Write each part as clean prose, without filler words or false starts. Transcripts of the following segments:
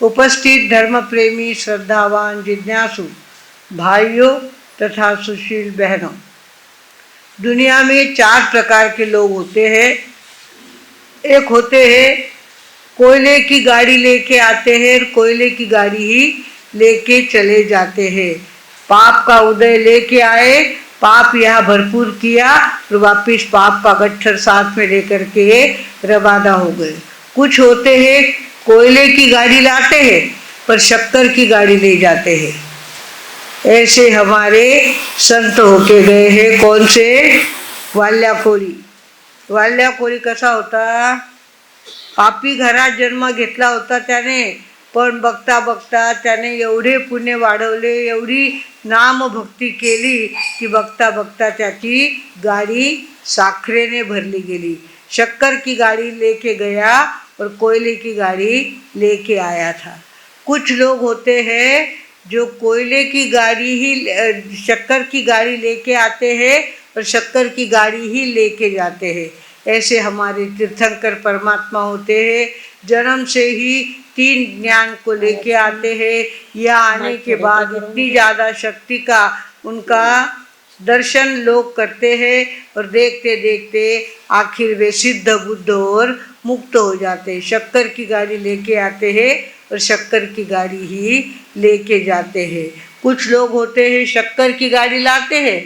उपस्थित धर्म प्रेमी, श्रद्धावान, जिज्ञासु भाइयों तथा सुशील बहनों, दुनिया में 4 प्रकार के लोग होते हैं। एक होते हैं कोयले की गाड़ी लेके आते हैं, कोयले की गाड़ी ही लेके चले जाते हैं। पाप का उदय लेके आए, पाप यहाँ भरपूर किया और वापिस पाप का गट्ठर साथ में लेकर के रवाना हो गए। कुछ होते हैं कोयले की गाड़ी लाते हैं पर शक्कर की गाड़ी ले जाते हैं। ऐसे हमारे संत होके गए हैं। कौन से? वाल्याखोरी। वाल्याखोरी कसा होता? पापी घरात जन्म घेतला होता त्याने, पण बघता बघता त्याने एवढे पुण्य वाढवले, एवढी नामभक्ती केली की बघता बघता त्याची गाडी साखरेने भरली गेली। शक्कर की गाड़ी लेके गया और कोयले की गाड़ी लेके आया था। कुछ लोग होते हैं जो कोयले की गाड़ी ही शक्कर की गाड़ी लेके आते हैं और शक्कर की गाड़ी ही लेके जाते हैं। ऐसे हमारे तीर्थंकर परमात्मा होते हैं। जन्म से ही 3 ज्ञान को लेके आते हैं। यह आने के बाद इतनी ज़्यादा शक्ति का उनका दर्शन लोग करते हैं और देखते देखते आखिर वे सिद्ध बुद्ध और मुक्त हो जाते हैं। शक्कर की गाड़ी लेके आते हैं और शक्कर की गाड़ी ही लेके जाते हैं। कुछ लोग होते हैं शक्कर की गाड़ी लाते हैं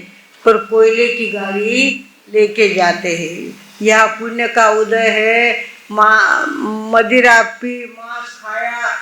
पर कोयले की गाड़ी लेके जाते हैं। यह पुण्य का उदय है। मदिरा पी, मांस खाया,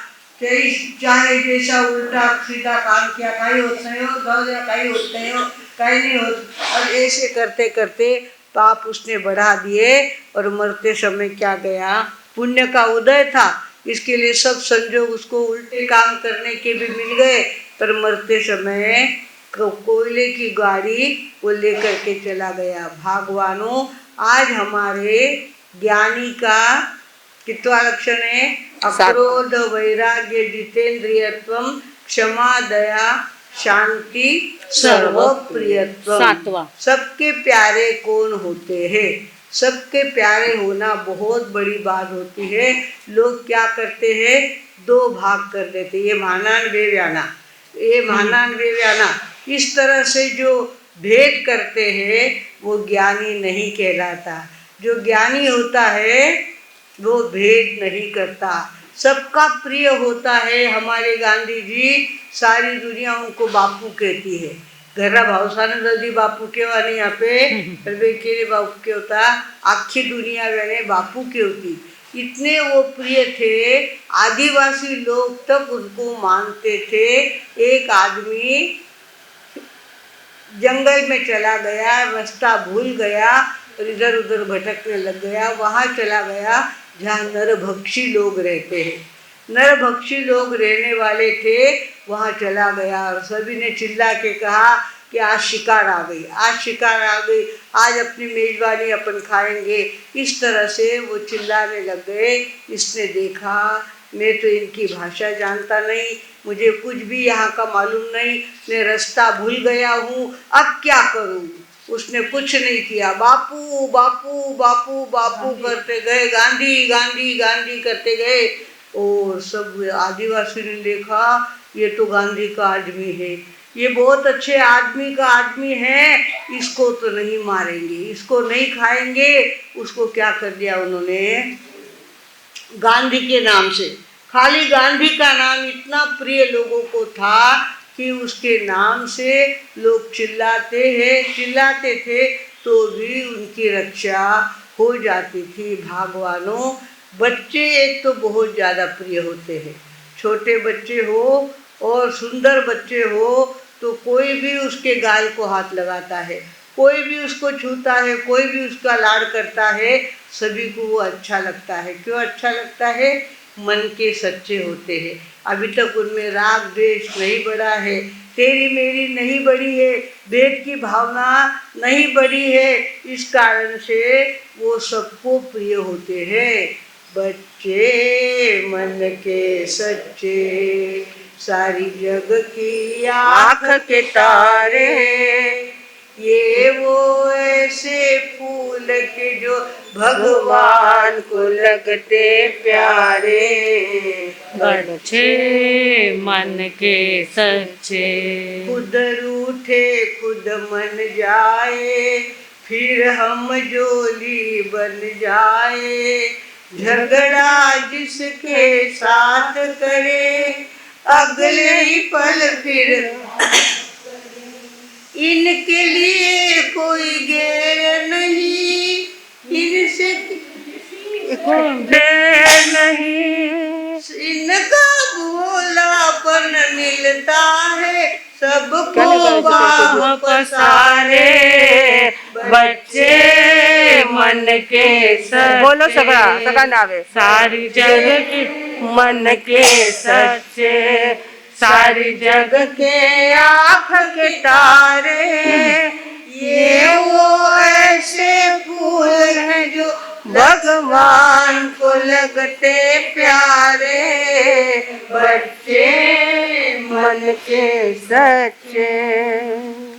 चाहे जैसा उल्टा सीधा काम किया, काही होत नहीं हो, काही होत नहीं हो, काही नहीं होत। और ऐसे करते करते पाप उसने बढ़ा दिए और मरते समय क्या गया? पुण्य का उदय था, इसके लिए सब संजोग उसको उल्टे काम करने के भी मिल गए, पर मरते समय कोयले की गाड़ी वो लेकर के चला गया। भगवानों, आज हमारे ज्ञानी का कितवा लक्षण है? अक्रोध, वैराग्य, जितेंद्रियत्वम, क्षमा, दया, शांति, सर्व प्रियत्वम। सबके प्यारे कौन होते हैं? सबके प्यारे होना बहुत बड़ी बात होती है। लोग क्या करते हैं? 2 भाग कर देते, ये महानान वे व्याना, ये महानान वे व्याना। इस तरह से जो भेद करते हैं वो ज्ञानी नहीं कहलाता। जो ज्ञानी होता है वो भेद नहीं करता, सबका प्रिय होता है। हमारे गांधी जी, सारी दुनिया उनको बापू कहती है। घरा भावसाने जल्दी बापू केवा नहीं आपे केले बापू के होता, आखी दुनिया मैंने बापू के होती। इतने वो प्रिय थे, आदिवासी लोग तक उनको मानते थे। एक आदमी जंगल में चला गया, रास्ता भूल गया और इधर उधर भटकने लग गया। वहाँ चला गया जहाँ नरभक्षी लोग रहते हैं। नरभक्षी लोग रहने वाले थे, वहाँ चला गया और सभी ने चिल्ला के कहा कि आज शिकार आ गई, आज शिकार आ गई, आज अपनी मेजबानी अपन खाएंगे। इस तरह से वो चिल्लाने लग गए। इसने देखा मैं तो इनकी भाषा जानता नहीं, मुझे कुछ भी यहाँ का मालूम नहीं, मैं रास्ता भूल गया हूँ, अब क्या करूँ? उसने कुछ नहीं किया, बापू बापू बापू बापू करते गए, गांधी गांधी गांधी करते गए। और सब आदिवासी ने देखा ये तो गांधी का आदमी है, ये बहुत अच्छे आदमी का आदमी है, इसको तो नहीं मारेंगे, इसको नहीं खाएंगे। उसको क्या कर दिया उन्होंने? गांधी के नाम से, खाली गांधी का नाम इतना प्रिय लोगों को था कि उसके नाम से लोग चिल्लाते थे तो भी उनकी रक्षा हो जाती थी। भगवानों, बच्चे एक तो बहुत ज़्यादा प्रिय होते हैं। छोटे बच्चे हो और सुंदर बच्चे हो तो कोई भी उसके गाल को हाथ लगाता है, कोई भी उसको छूता है, कोई भी उसका लाड़ करता है, सभी को वो अच्छा लगता है। क्यों अच्छा लगता है? मन के सच्चे होते हैं। अभी तक उनमें राग द्वेष नहीं बढ़ा है, तेरी मेरी नहीं बढ़ी है, भेद की भावना नहीं बढ़ी है। इस कारण से वो सबको प्रिय होते हैं। बच्चे मन के सच्चे, सारी जग की आँख के तारे, ये वो ऐसे फूल के जो भगवान को लगते प्यारे, बच्चे मन के सच्चे। खुद रूठे खुद मन जाए, फिर हम जोली बन जाए। झगड़ा जिसके साथ करे, अगले ही पल फिर इनके लिए कोई गैर नहीं, इनसे देर नहीं, इनका भोलापन मिलता है सबको बाहों पसारे। बच्चे मन के सच्चे, बोलो सगळा नावे। सारी जग के मन के सच्चे, सारी जग के आँख के तारे। ये वो ऐसे फूल हैं जो भगवान को लगते प्यारे, बच्चे मन के सच्चे।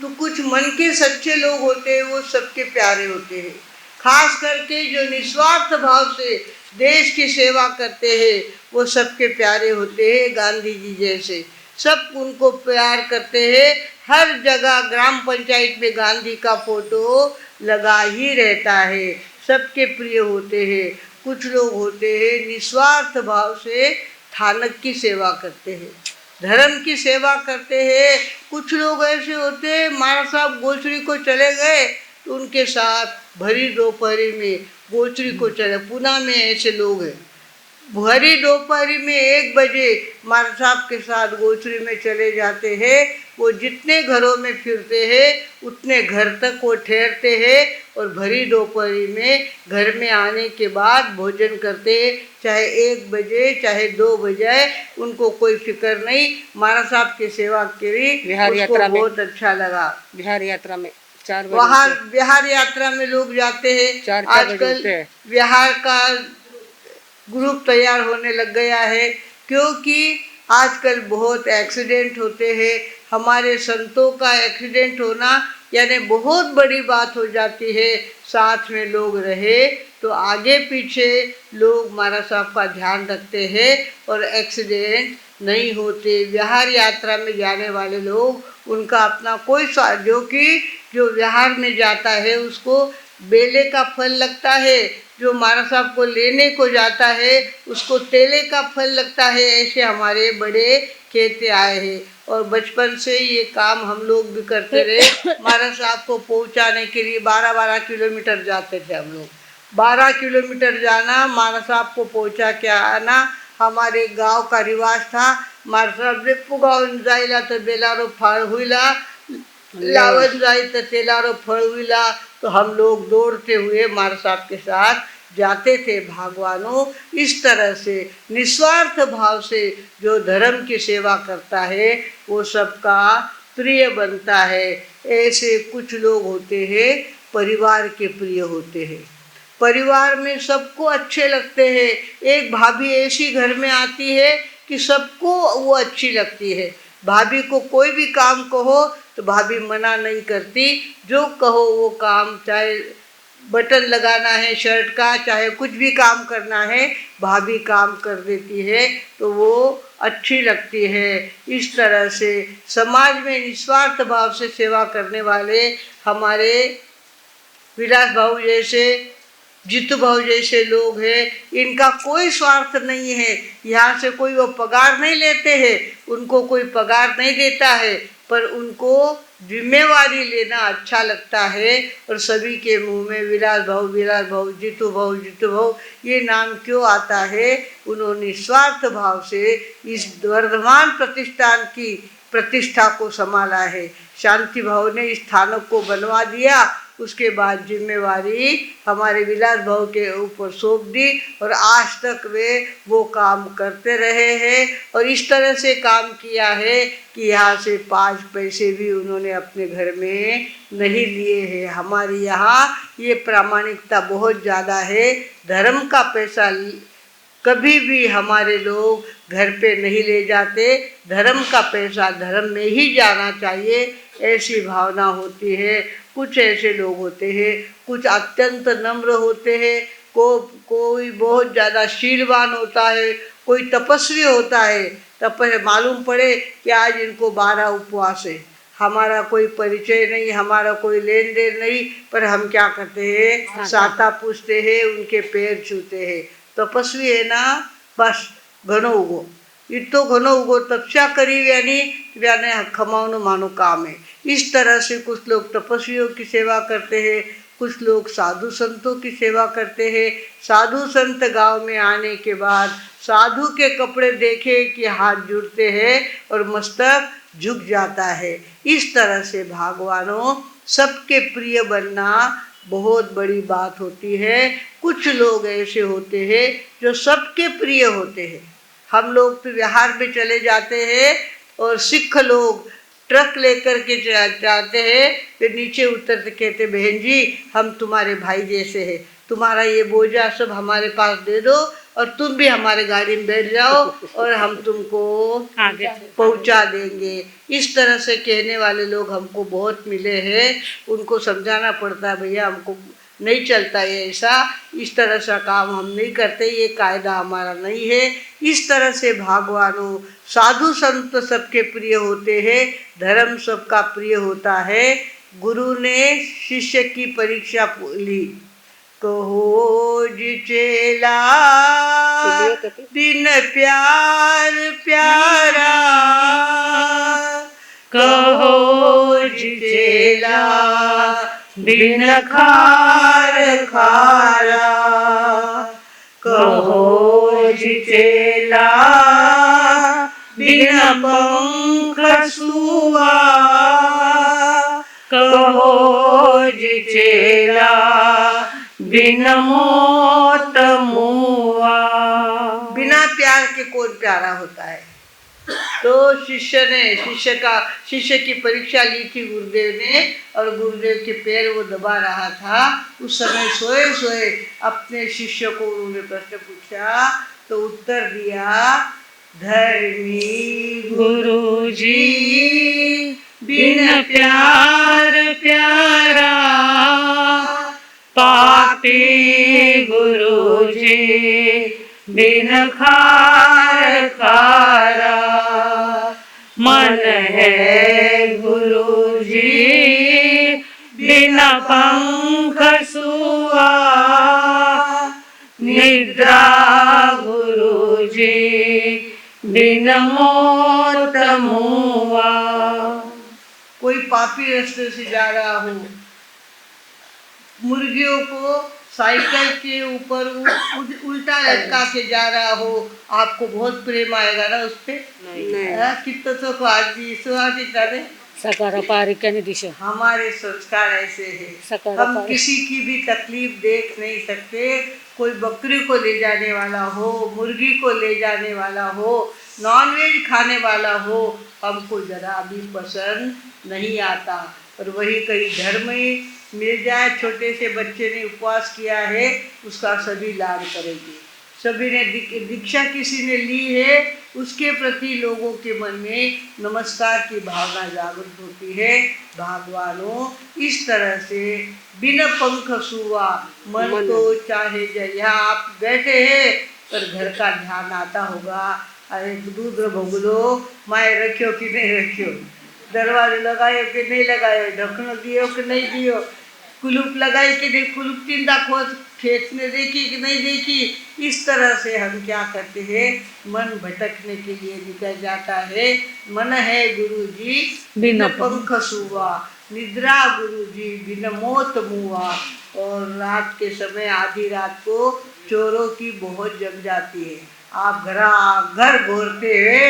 तो कुछ मन के सच्चे लोग होते हैं, वो सबके प्यारे होते हैं। खास करके जो निस्वार्थ भाव से देश की सेवा करते हैं, वो सबके प्यारे होते हैं। गांधी जी जैसे सब उनको प्यार करते हैं। हर जगह ग्राम पंचायत में गांधी का फोटो लगा ही रहता है, सबके प्रिय होते हैं। कुछ लोग होते हैं निस्वार्थ भाव से थानक की सेवा करते हैं, धर्म की सेवा करते हैं। कुछ लोग ऐसे होते हैं, महाराज साहब गोचरी को चले गए तो उनके साथ भरी दोपहरी में गोचरी को चले। पुणे में ऐसे लोग हैं, भरी दोपहरी में 1 बजे महाराज साहब के साथ गोचरी में चले जाते हैं। वो जितने घरों में फिरते हैं उतने घर तक वो ठहरते हैं, और भरी दोपहरी में घर में आने के बाद भोजन करते हैं, चाहे 1 बजे चाहे 2 बजे, उनको कोई फिक्र नहीं। महाराज साहब की सेवा करी, बिहार उसको यात्रा में बहुत अच्छा लगा। बिहार यात्रा में 4 बजे वहाँ बिहार यात्रा में लोग जाते हैं। आजकल बिहार का ग्रुप तैयार होने लग गया है, क्योंकि आजकल बहुत एक्सीडेंट होते हैं। हमारे संतों का एक्सीडेंट होना यानी बहुत बड़ी बात हो जाती है। साथ में लोग रहे तो आगे पीछे लोग महाराज साहब का ध्यान रखते हैं और एक्सीडेंट नहीं होते। बिहार यात्रा में जाने वाले लोग उनका अपना कोई जो बिहार में जाता है उसको बेले का फल लगता है, जो महाराज साहब को लेने को जाता है उसको तेले का फल लगता है। ऐसे हमारे बड़े कहते आए हैं, और बचपन से ये काम हम लोग भी करते रहे। महाराज साहब को पहुंचाने के लिए 12-12 किलोमीटर जाते थे हम लोग। 12 किलोमीटर जाना, महाराज साहब को पहुंचा के आना हमारे गांव का रिवाज था। महाराज साहब ने पुगावून जायला तर बेलारो फाळ हुईला, लावत जाए तो तेलारो फळ हुईला। तो हम लोग दौड़ते हुए महाराज साहब के साथ जाते थे भागवानों। इस तरह से निस्वार्थ भाव से जो धर्म की सेवा करता है वो सबका प्रिय बनता है। ऐसे कुछ लोग होते हैं परिवार के प्रिय होते हैं, परिवार में सबको अच्छे लगते हैं। एक भाभी ऐसी घर में आती है कि सबको वो अच्छी लगती है। भाभी को कोई भी काम कहो तो भाभी मना नहीं करती, जो कहो वो काम, चाहे बटन लगाना है शर्ट का, चाहे कुछ भी काम करना है भाभी काम कर देती है, तो वो अच्छी लगती है। इस तरह से समाज में निस्वार्थ भाव से सेवा करने वाले हमारे विलास भाऊ जैसे, जीतू भाऊ जैसे लोग हैं, इनका कोई स्वार्थ नहीं है। यहाँ से कोई वो पगार नहीं लेते हैं, उनको कोई पगार नहीं देता है, पर उनको जिम्मेवारी लेना अच्छा लगता है। और सभी के मुंह में विलास भाऊ, जीतू भाऊ ये नाम क्यों आता है? उन्होंने निस्वार्थ भाव से इस वर्धमान प्रतिष्ठान की प्रतिष्ठा को संभाला है। शांति भाव ने इस स्थानक को बनवा दिया, उसके बाद जिम्मेवारी हमारे विलास भाव के ऊपर सौंप दी, और आज तक वे वो काम करते रहे हैं। और इस तरह से काम किया है कि यहाँ से 5 पैसे भी उन्होंने अपने घर में नहीं लिए हैं। हमारे यहाँ ये प्रामाणिकता बहुत ज़्यादा है। धर्म का पैसा कभी भी हमारे लोग घर पे नहीं ले जाते। धर्म का पैसा धर्म में ही जाना चाहिए, ऐसी भावना होती है। कुछ ऐसे लोग होते हैं, कुछ अत्यंत नम्र होते हैं, कोई बहुत ज़्यादा शीलवान होता है, कोई तपस्वी होता है। तब मालूम पड़े कि आज इनको 12 उपवास है, हमारा कोई परिचय नहीं, हमारा कोई लेन देन नहीं, पर हम क्या करते हैं, साता पूछते हैं, उनके पैर छूते हैं। तपस्वी है ना, बस घणो उगो इतो घणो उगो तपस्या करी यानी खमावनो मानो काम है। इस तरह से कुछ लोग तपस्वियों की सेवा करते हैं, कुछ लोग साधु संतों की सेवा करते हैं। साधु संत गांव में आने के बाद साधु के कपड़े देखे कि हाथ जुड़ते हैं और मस्तक झुक जाता है। इस तरह से भगवानों सबके प्रिय बनना बहुत बड़ी बात होती है। कुछ लोग ऐसे होते हैं जो सबके प्रिय होते हैं। हम लोग तो बिहार में चले जाते हैं और सिख लोग ट्रक लेकर के जाते हैं, फिर नीचे उतरते कहते बहन जी हम तुम्हारे भाई जैसे हैं, तुम्हारा ये बोझा सब हमारे पास दे दो और तुम भी हमारे गाड़ी में बैठ जाओ और हम तुमको पहुंचा देंगे। इस तरह से कहने वाले लोग हमको बहुत मिले हैं। उनको समझाना पड़ता है भैया हमको नहीं चलता है ऐसा, इस तरह से काम हम नहीं करते, ये कायदा हमारा नहीं है। इस तरह से भगवानों साधु संत सबके प्रिय होते हैं, धर्म सबका प्रिय होता है। गुरु ने शिष्य की परीक्षा ली, कहो जी चेला बिन प्यार प्यारा, कहो जी चेला बिन खार खारा, कहो जी चेला बिन पंख सुआ, कहो जी चेला बिन मोत मुआ। बिना प्यार के कौन प्यारा होता है। तो शिष्य की परीक्षा ली थी गुरुदेव ने, और गुरुदेव के पैर वो दबा रहा था। उस समय सोए सोए अपने शिष्य को उन्होंने प्रश्न पूछा, तो उत्तर दिया, धर्मी गुरुजी बिन प्यार प्यारा, पापी गुरुजी बिन खार खारा, मन है गुरुजी बिन पंख सुआ, निद्रा गुरुजी बिन मोत मुआ। कोई पापी रास्ते से जा रहा हो, मुर्गियों को साइकिल के ऊपर उल्टा लटका के जा रहा हो, आपको बहुत प्रेम आएगा ना उस पे? कितना तो दिशा हमारे संस्कार ऐसे हैं, हम किसी की भी तकलीफ देख नहीं सकते। कोई बकरी को ले जाने वाला हो, मुर्गी को ले जाने वाला हो, नॉनवेज खाने वाला हो, हमको जरा भी पसंद नहीं आता। और वही कहीं धर्म ही मिल जाए, छोटे से बच्चे ने उपवास किया है, उसका सभी लाभ करेंगे। सभी ने दीक्षा किसी ने ली है, उसके प्रति लोगों के मन में नमस्कार की भावना जागृत होती है। भगवानों इस तरह से बिना पंख सुआ, मन तो चाहे यहाँ आप बैठे हैं पर घर का ध्यान आता होगा, अरे दूध भोगलो माए रखियो कि नहीं रखियो, दरवाजे लगायो कि नहीं लगायो, ढक्कन दियो कि नहीं दियो, कुलूप लगाई कि नहीं, कुलूप तीन खोज खेचने देखी कि नहीं देखी। इस तरह से हम क्या करते हैं, मन भटकने के लिए निकल जाता है। मन है गुरुजी बिन पंख सुआ, निद्रा गुरुजी बिन मोत मुआ। और रात के समय आधी रात को चोरों की बहुत जम जाती है। आप घर घोरते हैं,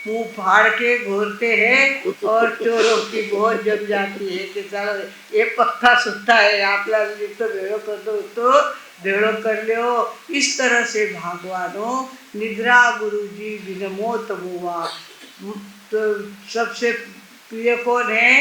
मुंह फाड़ के घोरते हैं, और चोरों की बहुत जम जाती है कि चलो ये पक्का सुत्ता है, आप लोग तो भेड़ो कर दो तो भेड़ो कर लो। इस तरह से भगवानों निद्रा गुरुजी बिन मोत मुआ। तो सबसे प्रिय कौन है?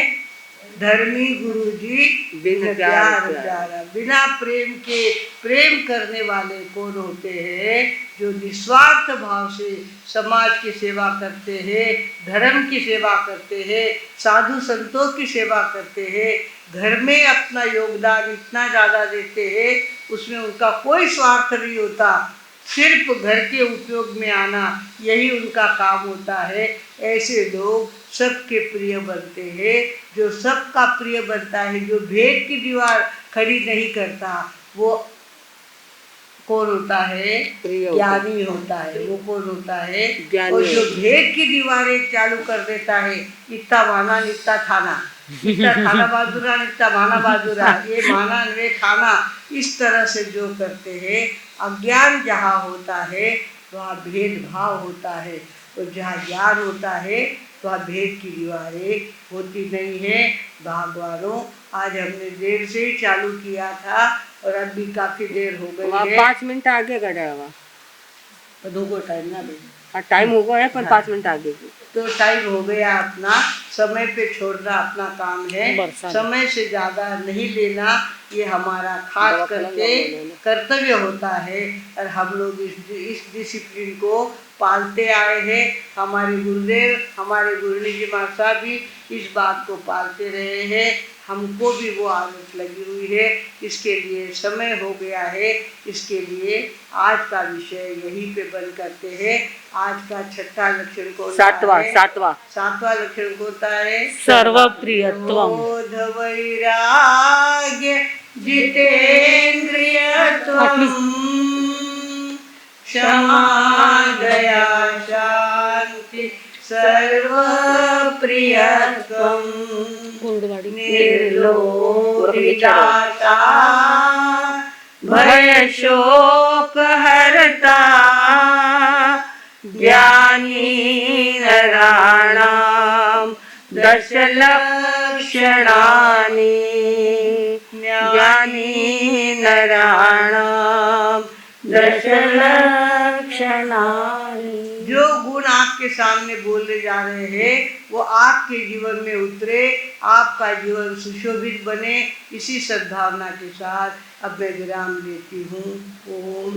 धर्मी गुरु जी बिन प्यार प्यार प्यारा। बिना प्रेम के प्रेम करने वाले कौन होते हैं? जो निस्वार्थ भाव से समाज की सेवा करते हैं, धर्म की सेवा करते हैं, साधु संतों की सेवा करते हैं, घर में अपना योगदान इतना ज़्यादा देते हैं, उसमें उनका कोई स्वार्थ नहीं होता, सिर्फ घर के उपयोग में आना यही उनका काम होता है। ऐसे लोग सबके प्रिय बनते हैं। जो सबका प्रिय बनता है, जो भेद की दीवार खड़ी नहीं करता, वो कौन होता है? प्रिय होता ज्ञानी होता है। वो कौन होता है? ज्ञानी और जो होता है। भेद की दीवारें चालू कर देता है, इतना माना नित्ता थाना, इतना थाना बाजुरा नित्ता माना बाजुरा, ये माना वे खाना, इस तरह से जो करते हैं, अज्ञान जहाँ होता है वहाँ भेदभाव होता है, और जहाँ ज्ञान होता है वहाँ भेद की दीवारें होती नहीं है। भगवानों, आज हमने देर से ही चालू किया था और अब भी काफ़ी देर हो वहाँ गई है। 5 मिनट आगे गया हुआ। बधू को टाइम ना दे, हाँ, टाइम हो गया है पर 5 मिनट आगे की। तो टाइम हो गया अपना, समय पे छोड़ना अपना काम है, बरसात। समय से ज़्यादा नहीं लेना, ये हमारा खास करके कर्तव्य होता है। और हम लोग इस डिसिप्लिन को पालते आए हैं। हमारे गुरुदेव, हमारे गुरुजी जी महाराज साहब भी इस बात को पालते रहे हैं, हमको भी वो आदत लगी हुई है। इसके लिए समय हो गया है, इसके लिए आज का विषय यहीं पे बंद करते हैं। आज का छठा लक्षण कौन सा है? सातवां लक्षण कौन सा है? सर्वप्रियत्वम। क्रोध वैराग्य जितेन्द्रियत्वम, क्षमा दया शांति सर्वप्रियत्वम, निर्लोभिदाता भय शोक हरता, ज्ञानी नराणां दश लक्षणानि, ज्ञानी नराणां दश लक्षणानि। जो गुण आपके सामने बोले जा रहे हैं वो आपके जीवन में उतरे, आपका जीवन सुशोभित बने, इसी सद्भावना के साथ अब मैं विराम देती हूँ। ओम